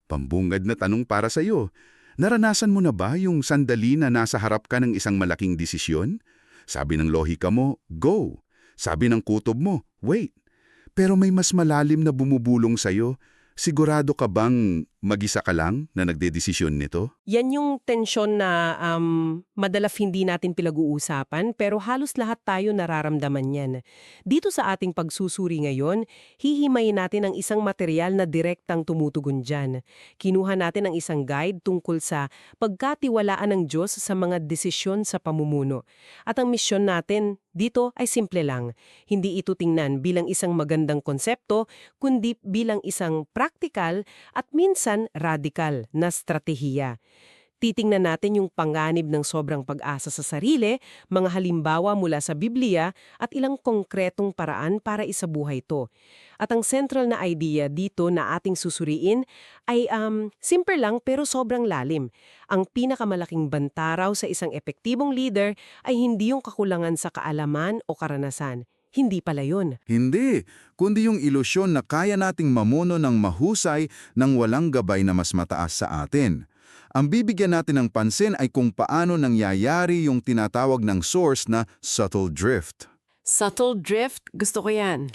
Pambungad na tanong para sa'yo. Naranasan mo na ba yung sandali na nasa harap ka ng isang malaking desisyon? Sabi ng lohika mo, go. Sabi ng kutob mo, wait. Pero may mas malalim na bumubulong sa'yo. Sigurado ka bang mag-isa ka lang na nagdedesisyon nito? Yan yung tensyon na madalas hindi natin pinag-uusapan pero halos lahat tayo nararamdaman yan. Dito sa ating pagsusuri ngayon, hihimayin natin ang isang material na direktang tumutugon dyan. Kinuha natin ang isang guide tungkol sa pagkatiwalaan ng Diyos sa mga desisyon sa pamumuno. At ang misyon natin dito ay simple lang. Hindi ito tingnan bilang isang magandang konsepto, kundi bilang isang praktikal at minsan radikal na stratehiya. Titingnan natin yung panganib ng sobrang pag-asa sa sarili, mga halimbawa mula sa Biblia at ilang konkretong paraan para isabuhay ito. At ang central na idea dito na ating susuriin ay simple lang pero sobrang lalim. Ang pinakamalaking bantaraw sa isang epektibong leader ay hindi yung kakulangan sa kaalaman o karanasan. Hindi pala yun. Hindi, kundi yung ilusyon na kaya nating mamuno ng mahusay nang walang gabay na mas mataas sa atin. Ang bibigyan natin ng pansin ay kung paano nangyayari yung tinatawag ng source na subtle drift. Subtle drift? Gusto ko yan.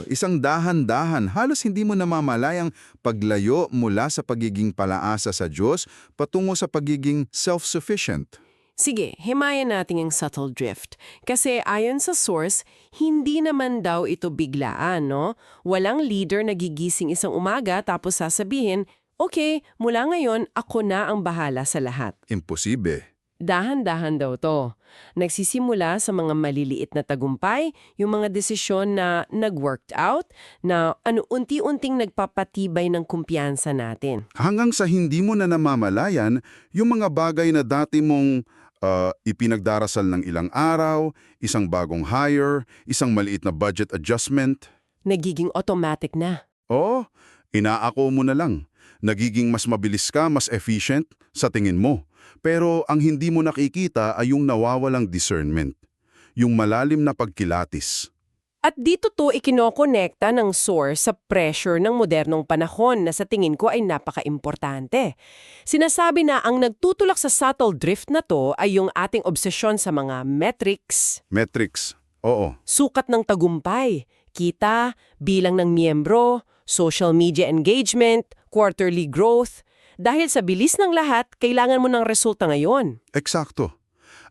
Isang dahan-dahan, halos hindi mo namamalayang paglayo mula sa pagiging palaasa sa Diyos patungo sa pagiging self-sufficient. Sige, himayan natin yung subtle drift. Kasi ayon sa source, hindi naman daw ito biglaan, no? Walang leader na gigising isang umaga tapos sasabihin, okay, mula ngayon, ako na ang bahala sa lahat. Imposible. Dahan-dahan daw to. Nagsisimula sa mga maliliit na tagumpay, yung mga desisyon na nag-worked out, na unti-unting nagpapatibay ng kumpiyansa natin. Hanggang sa hindi mo na namamalayan, yung mga bagay na dati mong ipinagdarasal ng ilang araw, isang bagong hire, isang maliit na budget adjustment. Nagiging automatic na. Inaako mo na lang. Nagiging mas mabilis ka, mas efficient sa tingin mo. Pero ang hindi mo nakikita ay yung nawawalang discernment. Yung malalim na pagkilatis. At dito to ikinokonekta ng source sa pressure ng modernong panahon na sa tingin ko ay napaka-importante. Sinasabi na ang nagtutulak sa subtle drift na to ay yung ating obsesyon sa mga metrics. Metrics, oo. Sukat ng tagumpay, kita, bilang ng miyembro, social media engagement, quarterly growth. Dahil sa bilis ng lahat, kailangan mo ng resulta ngayon. Eksakto.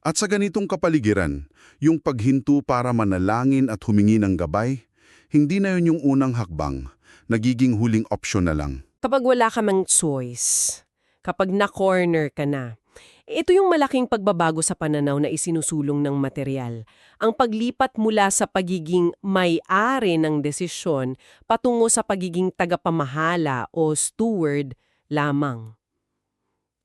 At sa ganitong kapaligiran, yung paghinto para manalangin at humingi ng gabay, hindi na yun yung unang hakbang, nagiging huling opsyon na lang. Kapag wala ka mang choice, kapag na-corner ka na, ito yung malaking pagbabago sa pananaw na isinusulong ng material. Ang paglipat mula sa pagiging may-ari ng desisyon patungo sa pagiging tagapamahala o steward lamang.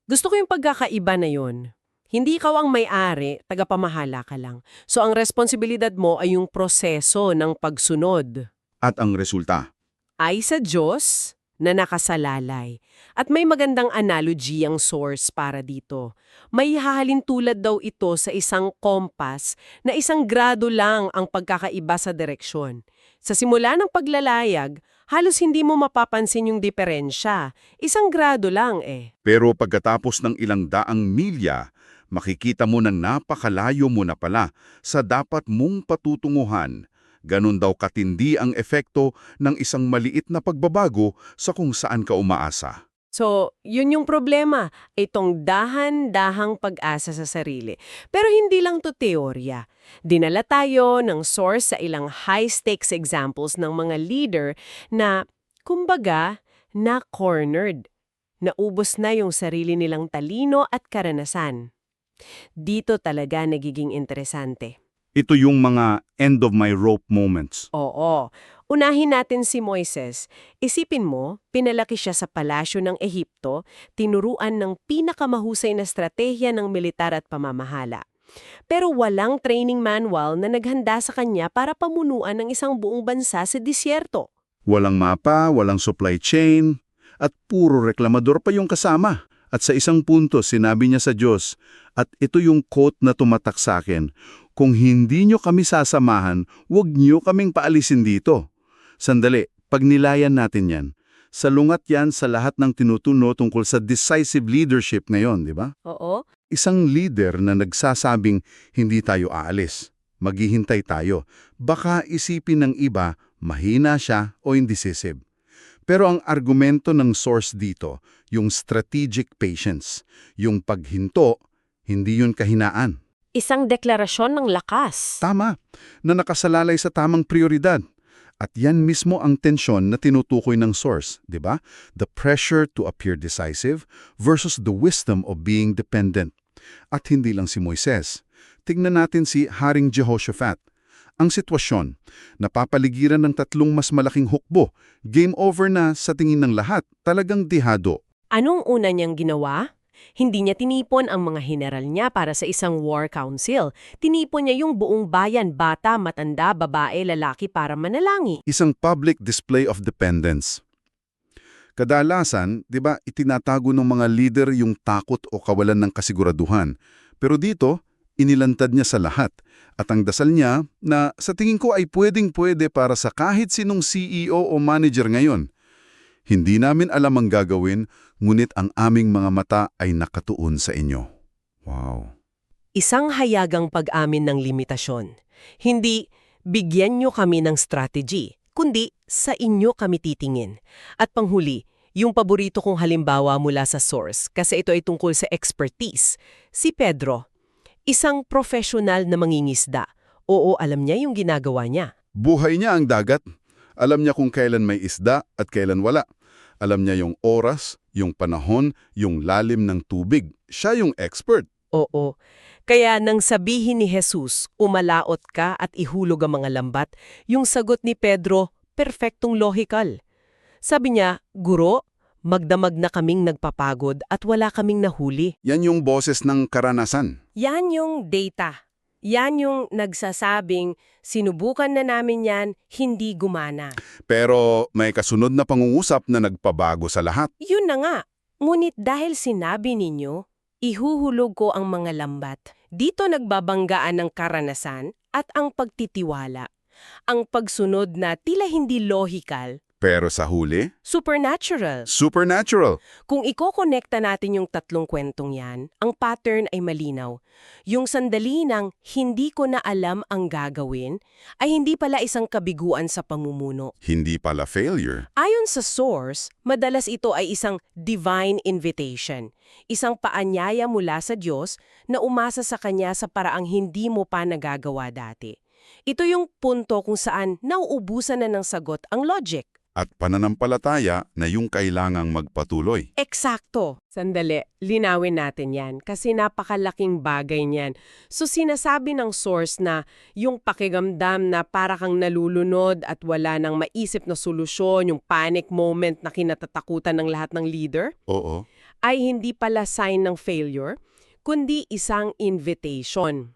Gusto ko yung pagkakaiba na yun. Hindi ikaw ang may-ari, tagapamahala ka lang. So ang responsibilidad mo ay yung proseso ng pagsunod. At ang resulta? Ay sa Diyos na nakasalalay. At may magandang analogy ang source para dito. May hahalin tulad daw ito sa isang kompas na 1 grado lang ang pagkakaiba sa direksyon. Sa simula ng paglalayag, halos hindi mo mapapansin yung diferensya. 1 grado lang eh. Pero pagkatapos ng ilang daang milya, makikita mo na napakalayo mo na pala sa dapat mong patutunguhan. Ganon daw katindi ang epekto ng isang maliit na pagbabago sa kung saan ka umaasa. So, yun yung problema, itong dahan-dahang pag-asa sa sarili. Pero hindi lang to teorya. Dinala tayo ng source sa ilang high-stakes examples ng mga leader na, kumbaga, na-cornered. Naubos na yung sarili nilang talino at karanasan. Dito talaga nagiging interesante. Ito yung mga end-of-my-rope moments. Oo. Unahin natin si Moises. Isipin mo, pinalaki siya sa palasyo ng Ehipto, tinuruan ng pinakamahusay na estratehiya ng militar at pamamahala. Pero walang training manual na naghanda sa kanya para pamunuan ng isang buong bansa sa disyerto. Walang mapa, walang supply chain, at puro reklamador pa yung kasama. At sa isang punto, sinabi niya sa Diyos, at ito yung quote na tumatak sa akin, kung hindi nyo kami sasamahan, huwag nyo kaming paalisin dito. Sandali, pag nilayan natin yan, Salungat yan sa lahat ng tinutuno tungkol sa decisive leadership ngayon, di ba? Oo. Isang leader na nagsasabing hindi tayo aalis, maghihintay tayo. Baka isipin ng iba, mahina siya o indecisive. Pero ang argumento ng source dito, yung strategic patience, yung paghinto, hindi yun kahinaan. Isang deklarasyon ng lakas. Tama, na nakasalalay sa tamang prioridad. At yan mismo ang tensyon na tinutukoy ng source, di ba? The pressure to appear decisive versus the wisdom of being dependent. At hindi lang si Moises. Tingnan natin si Haring Jehoshaphat. Ang sitwasyon, napapaligiran ng tatlong mas malaking hukbo. Game over na sa tingin ng lahat, talagang dihado. Anong una niyang ginawa? Hindi niya tinipon ang mga general niya para sa isang war council. Tinipon niya yung buong bayan, bata, matanda, babae, lalaki para manalangin. Isang public display of dependence. Kadalasan, di ba, itinatago ng mga leader yung takot o kawalan ng kasiguraduhan. Pero dito, inilantad niya sa lahat. At ang dasal niya na sa tingin ko ay pwedeng-pwede para sa kahit sinong CEO o manager ngayon. Hindi namin alam ang gagawin, ngunit ang aming mga mata ay nakatuon sa inyo. Wow. Isang hayagang pag-amin ng limitasyon. Hindi, bigyan niyo kami ng strategy, kundi sa inyo kami titingin. At panghuli, yung paborito kong halimbawa mula sa source, kasi ito ay tungkol sa expertise, si Pedro. Isang professional na mangingisda. Oo, alam niya yung ginagawa niya. Buhay niya ang dagat. Alam niya kung kailan may isda at kailan wala. Alam niya yung oras, yung panahon, yung lalim ng tubig. Siya yung expert. Oo. Kaya nang sabihin ni Jesus, umalaot ka at ihulog ang mga lambat, yung sagot ni Pedro, perfectong logical. Sabi niya, Guro, magdamag na kaming nagpapagod at wala kaming nahuli. Yan yung boses ng karanasan. Yan yung data. Yan yung nagsasabing, sinubukan na namin yan, hindi gumana. Pero may kasunod na pangungusap na nagpabago sa lahat. Yun na nga. Ngunit dahil sinabi ninyo, ihuhulog ko ang mga lambat. Dito nagbabanggaan ng karanasan at ang pagtitiwala. Ang pagsunod na tila hindi logical, Pero sa huli, supernatural. supernatural. Kung ikokonekta natin yung tatlong kwentong yan, ang pattern ay malinaw. Yung sandali ng hindi ko na alam ang gagawin ay hindi pala isang kabiguan sa pamumuno. Hindi pala failure. Ayon sa source, madalas ito ay isang divine invitation. Isang paanyaya mula sa Diyos na umasa sa Kanya sa paraang hindi mo pa nagagawa dati. Ito yung punto kung saan nauubusan na ng sagot ang logic. At pananampalataya na yung kailangang magpatuloy. Eksakto. Sandali, linawin natin yan kasi napakalaking bagay niyan. So sinasabi ng source na yung pakiramdam na para kang nalulunod at wala nang maisip na solusyon, yung panic moment na kinatatakutan ng lahat ng leader, Oo. ay hindi pala sign ng failure, kundi isang invitation.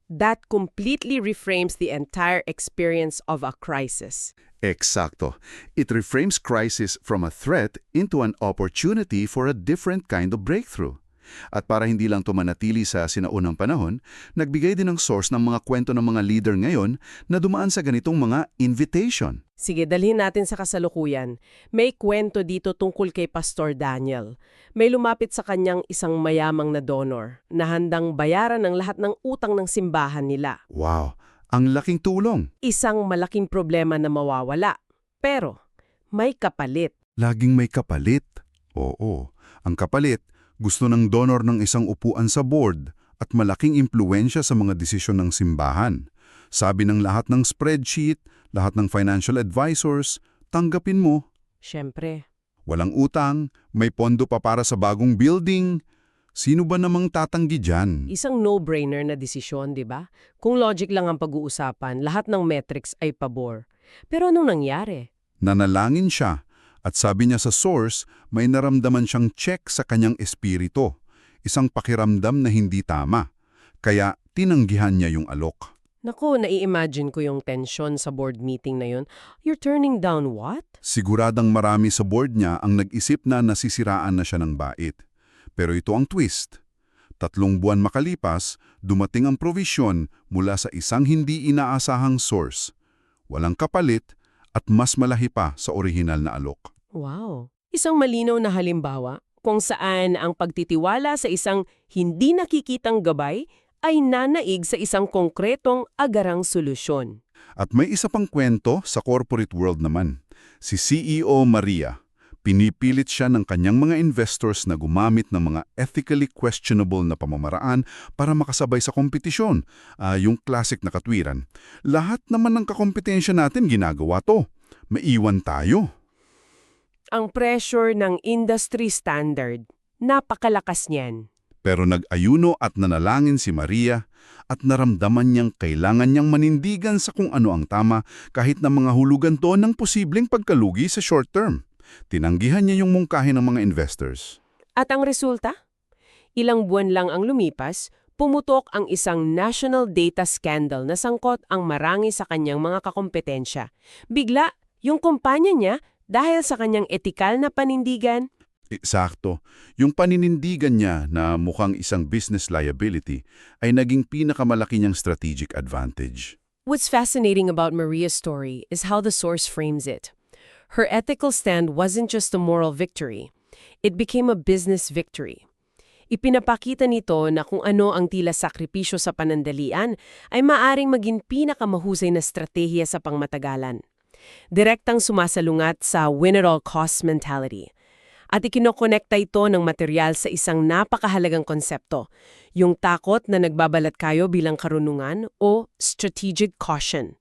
That completely reframes the entire experience of a crisis. Eksakto. It reframes crisis from a threat into an opportunity for a different kind of breakthrough. At para hindi lang tumanatili sa sinaunang panahon, nagbigay din ng source ng mga kwento ng mga leader ngayon na dumaan sa ganitong mga invitation. Sige, dalhin natin sa kasalukuyan. May kwento dito tungkol kay Pastor Daniel. May lumapit sa kanyang isang mayamang na donor na handang bayaran ng lahat ng utang ng simbahan nila. Wow, ang laking tulong. Isang malaking problema na mawawala. Pero may kapalit. Laging may kapalit. Oo, ang kapalit, gusto ng donor ng isang upuan sa board at malaking impluensya sa mga desisyon ng simbahan. Sabi ng lahat ng spreadsheet, lahat ng financial advisors, tanggapin mo. Siyempre. Walang utang, may pondo pa para sa bagong building. Sino ba namang tatanggi dyan? Isang no-brainer na desisyon, di ba? Kung logic lang ang pag-uusapan, lahat ng metrics ay pabor. Pero anong nangyari? Nanalangin siya at sabi niya sa source, may naramdaman siyang check sa kanyang espiritu. Isang pakiramdam na hindi tama. Kaya tinanggihan niya yung alok. Naku, nai-imagine ko yung tension sa board meeting na yun. You're turning down what? Siguradang marami sa board niya ang nag-isip na nasisiraan na siya ng bait. Pero ito ang twist. 3 buwan makalipas, dumating ang provision mula sa isang hindi inaasahang source. Walang kapalit at mas malahi pa sa orihinal na alok. Wow. Isang malinaw na halimbawa kung saan ang pagtitiwala sa isang hindi nakikitang gabay ay nanaig sa isang konkretong agarang solusyon. At may isa pang kwento sa corporate world naman. Si CEO Maria, pinipilit siya ng kanyang mga investors na gumamit ng mga ethically questionable na pamamaraan para makasabay sa kompetisyon. Yung classic na katwiran. Lahat naman ng kakompetensya natin ginagawa to. Maiwan tayo. Ang pressure ng industry standard, napakalakas niyan. Pero nag-ayuno at nanalangin si Maria at naramdaman niyang kailangan niyang manindigan sa kung ano ang tama kahit na mga hulugan to ng posibleng pagkalugi sa short term. Tinanggihan niya yung mungkahi ng mga investors. At ang resulta? Ilang buwan lang ang lumipas, pumutok ang isang national data scandal na sangkot ang marami sa kanyang mga kakompetensya. Bigla, yung kumpanya niya, dahil sa kanyang etikal na panindigan, Eksakto. Yung paninindigan niya na mukhang isang business liability ay naging pinakamalaki niyang strategic advantage. what's fascinating about Maria's story is how the source frames it. Her ethical stand wasn't just a moral victory. It became a business victory. Ipinapakita nito na kung ano ang tila sakripisyo sa panandalian ay maaring maging pinakamahusay na estratehiya sa pangmatagalan. Direktang sumasalungat sa win-at-all-cost mentality. At ikinokonekta ito ng material sa isang napakahalagang konsepto, yung takot na nagbabalat kayo bilang karunungan o strategic caution.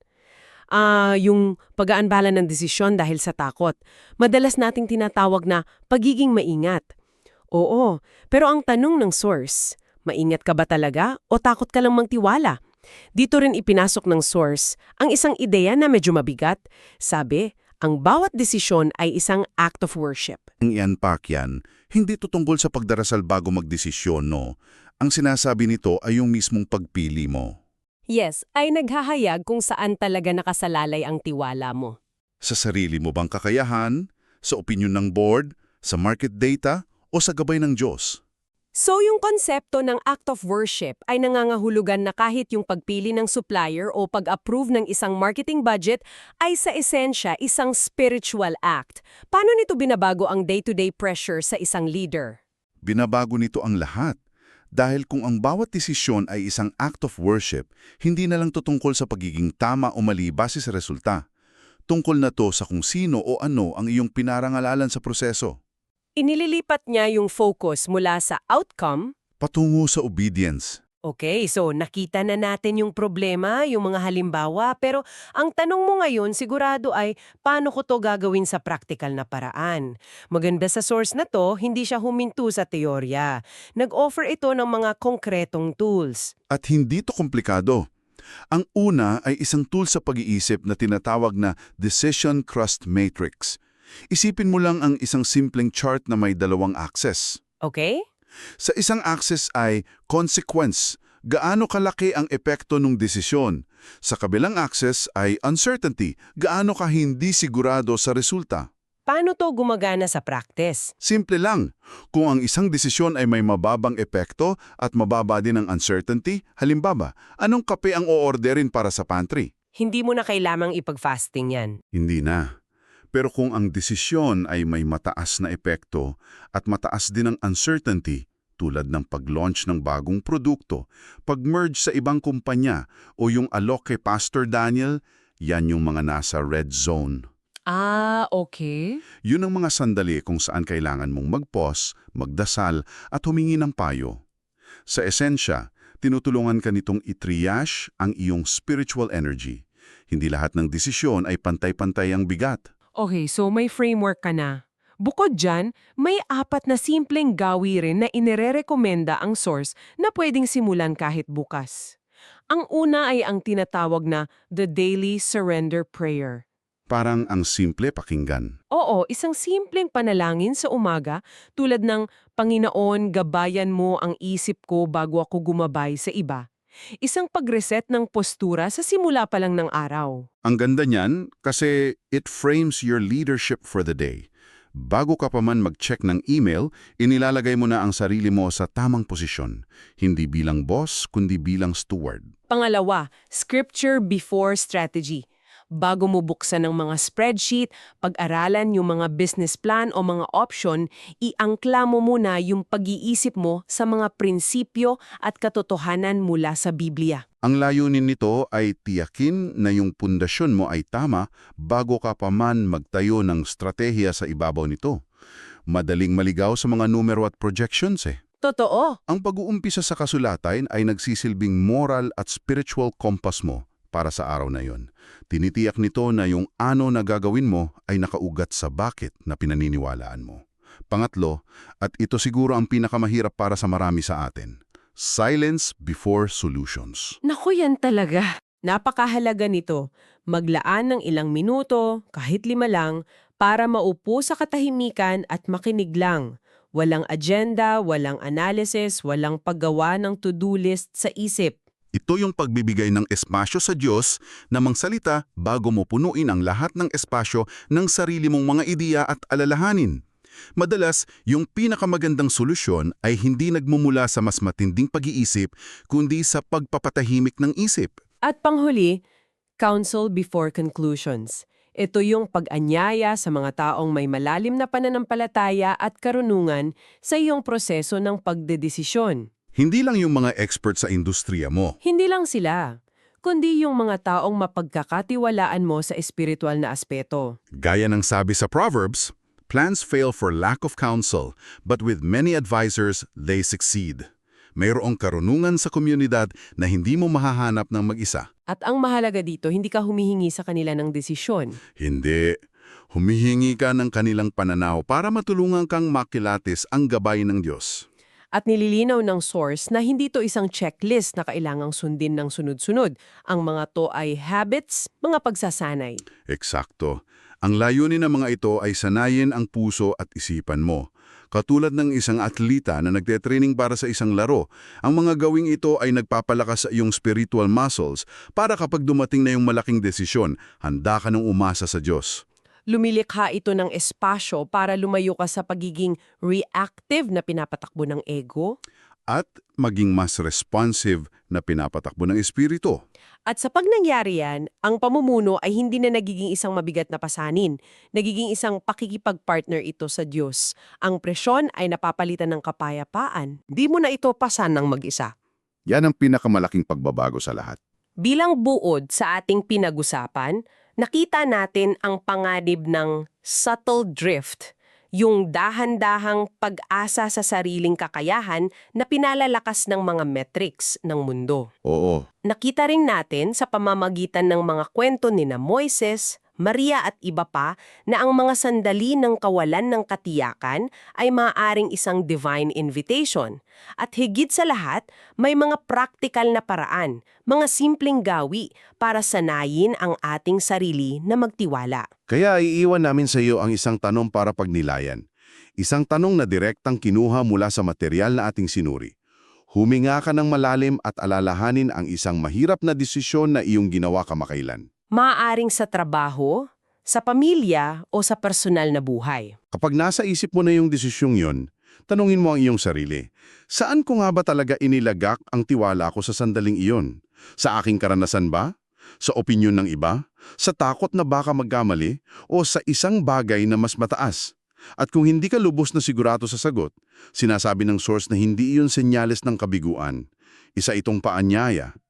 Yung pag-aanbala ng desisyon dahil sa takot, madalas nating tinatawag na pagiging maingat. Oo, pero ang tanong ng source, maingat ka ba talaga o takot ka lang magtiwala? Dito rin ipinasok ng source ang isang ideya na medyo mabigat. Sabi, ang bawat desisyon ay isang act of worship. Ang i-unpack yan, hindi to tungkol sa pagdarasal bago magdesisyon, no? Ang sinasabi nito ay yung mismong pagpili mo. Yes, ay naghahayag kung saan talaga nakasalalay ang tiwala mo. Sa sarili mo bang kakayahan? Sa opinyon ng board? Sa market data? O sa gabay ng Diyos? So yung konsepto ng act of worship ay nangangahulugan na kahit yung pagpili ng supplier o pag-approve ng isang marketing budget ay sa esensya isang spiritual act. Paano nito binabago ang day-to-day pressure sa isang leader? Binabago nito ang lahat. Dahil kung ang bawat desisyon ay isang act of worship, hindi na lang to tungkol sa pagiging tama o mali base sa resulta. Tungkol na to sa kung sino o ano ang iyong pinarangalalan sa proseso. Inililipat niya yung focus mula sa outcome. Patungo sa obedience. Okay, so nakita na natin yung problema, yung mga halimbawa, pero ang tanong mo ngayon sigurado ay paano ko to gagawin sa practical na paraan? Maganda sa source na to, hindi siya huminto sa teorya. Nag-offer ito ng mga konkretong tools. At hindi to komplikado. Ang una ay isang tool sa pag-iisip na tinatawag na Decision Crust Matrix. Isipin mo lang ang isang simpleng chart na may dalawang axis. Okay? Sa isang axis ay consequence, gaano kalaki ang epekto ng desisyon. Sa kabilang axis ay uncertainty, gaano ka hindi sigurado sa resulta. Paano to gumagana sa practice? Simple lang, kung ang isang desisyon ay may mababang epekto at mababa din ang uncertainty, halimbawa, anong kape ang o-orderin para sa pantry? Hindi mo na kailamang ipag-fasting yan. Hindi na. Pero kung ang desisyon ay may mataas na epekto at mataas din ang uncertainty, tulad ng pag-launch ng bagong produkto, pag-merge sa ibang kumpanya o yung alok kay Pastor Daniel, yan yung mga nasa red zone. Okay. Yun ang mga sandali kung saan kailangan mong mag-pause, magdasal at humingi ng payo. Sa esensya, tinutulungan ka nitong i-triage ang iyong spiritual energy. Hindi lahat ng desisyon ay pantay-pantay ang bigat. Okay, so may framework ka na. Bukod dyan, may 4 na simpleng gawirin na inirerekomenda ang source na pwedeng simulan kahit bukas. Ang una ay ang tinatawag na The Daily Surrender Prayer. Parang ang simple pakinggan. Oo, isang simpleng panalangin sa umaga tulad ng Panginoon, gabayan mo ang isip ko bago ako gumabay sa iba. Isang pag-reset ng postura sa simula pa lang ng araw. Ang ganda niyan kasi it frames your leadership for the day. Bago ka pa man mag-check ng email, inilalagay mo na ang sarili mo sa tamang posisyon. Hindi bilang boss, kundi bilang steward. Pangalawa, Scripture before strategy. Bago mo buksan ng mga spreadsheet, pag-aralan yung mga business plan o mga option, iangkla mo muna yung pag-iisip mo sa mga prinsipyo at katotohanan mula sa Biblia. Ang layunin nito ay tiyakin na yung pundasyon mo ay tama bago ka pa man magtayo ng stratehiya sa ibabaw nito. Madaling maligaw sa mga numero at projections eh. Totoo. Ang pag-uumpisa sa kasulatan ay nagsisilbing moral at spiritual compass mo para sa araw na yon. Tinitiyak nito na yung ano na gagawin mo ay nakaugat sa bakit na pinaniniwalaan mo. Pangatlo, at ito siguro ang pinakamahirap para sa marami sa atin, silence before solutions. Naku, yan talaga. Napakahalaga nito. Maglaan ng ilang minuto, kahit 5 lang, para maupo sa katahimikan at makinig lang. Walang agenda, walang analysis, walang paggawa ng to-do list sa isip. Ito yung pagbibigay ng espasyo sa Diyos na mangsalita bago mo punuin ang lahat ng espasyo ng sarili mong mga ideya at alalahanin. Madalas, yung pinakamagandang solusyon ay hindi nagmumula sa mas matinding pag-iisip, kundi sa pagpapatahimik ng isip. At panghuli, counsel before conclusions. Ito yung pag-anyaya sa mga taong may malalim na pananampalataya at karunungan sa iyong proseso ng pagdedesisyon. Hindi lang yung mga expert sa industriya mo. Hindi lang sila, kundi yung mga taong mapagkakatiwalaan mo sa espiritual na aspeto. Gaya ng sabi sa Proverbs, plans fail for lack of counsel, but with many advisors, they succeed. Mayroong karunungan sa komunidad na hindi mo mahahanap ng mag-isa. At ang mahalaga dito, hindi ka humihingi sa kanila ng desisyon. Hindi. Humihingi ka ng kanilang pananaw para matulungan kang makilatis ang gabay ng Diyos. At nililinaw ng source na hindi to isang checklist na kailangang sundin ng sunod-sunod. Ang mga to ay habits, mga pagsasanay. Eksakto. Ang layunin ng mga ito ay sanayin ang puso at isipan mo. Katulad ng isang atleta na nagte-training para sa isang laro, ang mga gawing ito ay nagpapalakas sa iyong spiritual muscles para kapag dumating na yung malaking desisyon, handa ka nang umasa sa Diyos. Lumilikha ito ng espasyo para lumayo ka sa pagiging reactive na pinapatakbo ng ego. At maging mas responsive na pinapatakbo ng espiritu. At sa pag nangyari yan, ang pamumuno ay hindi na nagiging isang mabigat na pasanin. Nagiging isang pakikipag-partner ito sa Diyos. Ang presyon ay napapalitan ng kapayapaan. Di mo na ito pasan ng mag-isa. Yan ang pinakamalaking pagbabago sa lahat. Bilang buod sa ating pinag-usapan, nakita natin ang panganib ng subtle drift, yung dahan-dahang pag-asa sa sariling kakayahan na pinalalakas ng mga metrics ng mundo. Oo. Nakita rin natin sa pamamagitan ng mga kwento ni na Moises, Maria at iba pa na ang mga sandali ng kawalan ng katiyakan ay maaaring isang divine invitation. At higit sa lahat, may mga praktikal na paraan, mga simpleng gawi para sanayin ang ating sarili na magtiwala. Kaya iiwan namin sa iyo ang isang tanong para pagnilayan. Isang tanong na direktang kinuha mula sa material na ating sinuri. Huminga ka ng malalim at alalahanin ang isang mahirap na desisyon na iyong ginawa kamakailan. Maaaring sa trabaho, sa pamilya o sa personal na buhay. Kapag nasa isip mo na yung desisyong yon, tanungin mo ang iyong sarili, saan ko nga ba talaga inilagak ang tiwala ko sa sandaling iyon? Sa aking karanasan ba? Sa opinyon ng iba? Sa takot na baka magkamali? O sa isang bagay na mas mataas? At kung hindi ka lubos na sigurado sa sagot, sinasabi ng source na hindi iyon senyales ng kabiguan. Isa itong paanyaya